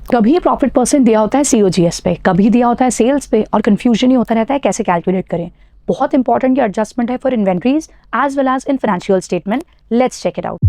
कभी profit percent दिया होता है COGS पे, कभी दिया होता है सेल्स पे, और कंफ्यूजन ही होता रहता है कैसे कैलकुलेट करें। बहुत इंपॉर्टेंट ये एडजस्टमेंट है for inventories as well as in financial statement. Let's check it out.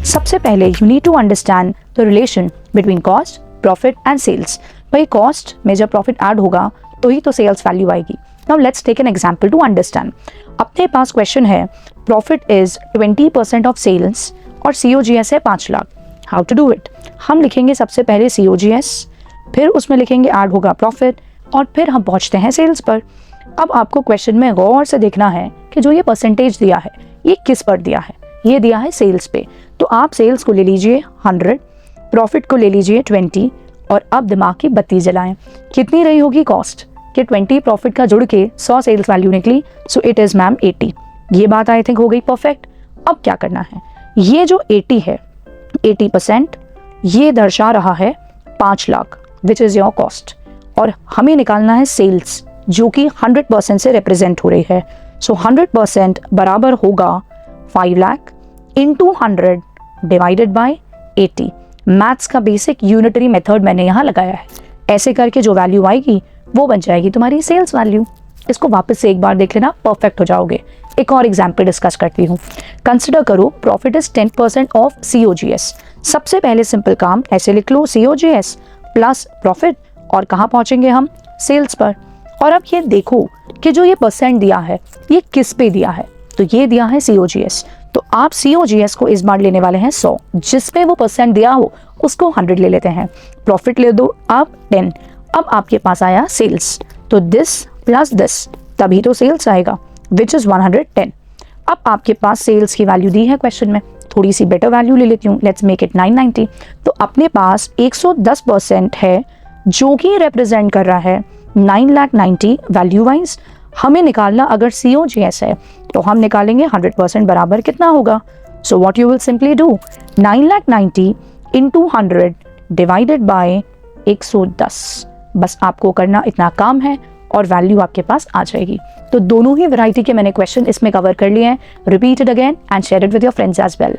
सबसे पहले you need to understand the relation between cost, profit and sales. भाई कॉस्ट में जब प्रॉफिट ऐड होगा तो ही तो सेल्स वैल्यू आएगी। Now let's take an example to understand. अपने पास क्वेश्चन है प्रॉफिट इज 20% ऑफ सेल्स और COGS है 5 lakh. How to do it? हम लिखेंगे सबसे पहले COGS, फिर उसमें लिखेंगे ऐड होगा प्रॉफिट, और फिर हम पहुंचते हैं सेल्स पर। अब आपको क्वेश्चन में गौर से देखना है कि जो ये परसेंटेज दिया है ये किस पर दिया है। ये दिया है सेल्स पे, तो आप सेल्स को ले लीजिए 100, प्रॉफिट को ले लीजिए 20, और अब दिमाग की बत्ती जलाएं। कितनी रही होगी कॉस्ट कि 20 प्रॉफिट का जुड़ के 100 सेल्स वैल्यू निकली, सो इट इज मैम 80। ये बात आई थिंक हो गई परफेक्ट। अब क्या करना है, ये जो 80 है 80% ये दर्शा रहा है 5 lakh which is your cost, और हमें निकालना है सेल्स जो कि 100% से रिप्रेजेंट हो रही है। सो 100% बराबर होगा 5 lakh into 100 divided by 80। Maths का बेसिक यूनिटरी मेथड मैंने यहाँ लगाया है। ऐसे करके जो वैल्यू आएगी वो बन जाएगी तुम्हारी सेल्स वैल्यू। इसको वापस से एक बार देख लेना, परफेक्ट हो जाओगे। एक और एग्जाम्पल डिस्कस करती हूँ। कंसिडर करो प्रॉफिट इज 10% ऑफ COGS। सबसे पहले सिंपल काम ऐसे लिख लो, COGS प्लस प्रॉफिट, और कहाँ पहुंचेंगे हम? सेल्स पर। और अब ये देखो कि जो ये परसेंट दिया है ये किस पे दिया है, तो ये दिया है COGS। तो आप COGS को इस बार लेने वाले हैं 100, जिसपे वो परसेंट दिया हो उसको 100 ले लेते हैं। प्रॉफिट ले दो आप 10। अब आपके पास आया सेल्स, तो दिस प्लस दिस, तभी तो सेल्स आएगा विच इज 110। अब आपके पास सेल्स की वैल्यू दी है क्वेश्चन में, थोड़ी सी बेटर वैल्यू ले लेती हूँ, लेट्स मेक इट 990। तो अपने पास 110% है जो कि रिप्रेजेंट कर रहा है 990 वैल्यू वाइज। हमें निकालना अगर COGS है तो हम निकालेंगे 100% बराबर कितना होगा। So what you will simply do, 990 into 100 divided by 110। बस आपको करना इतना काम है और वैल्यू आपके पास आ जाएगी। तो दोनों ही वैरायटी के मैंने क्वेश्चन इसमें कवर कर लिए हैं। Repeat it again and share it with your friends as well.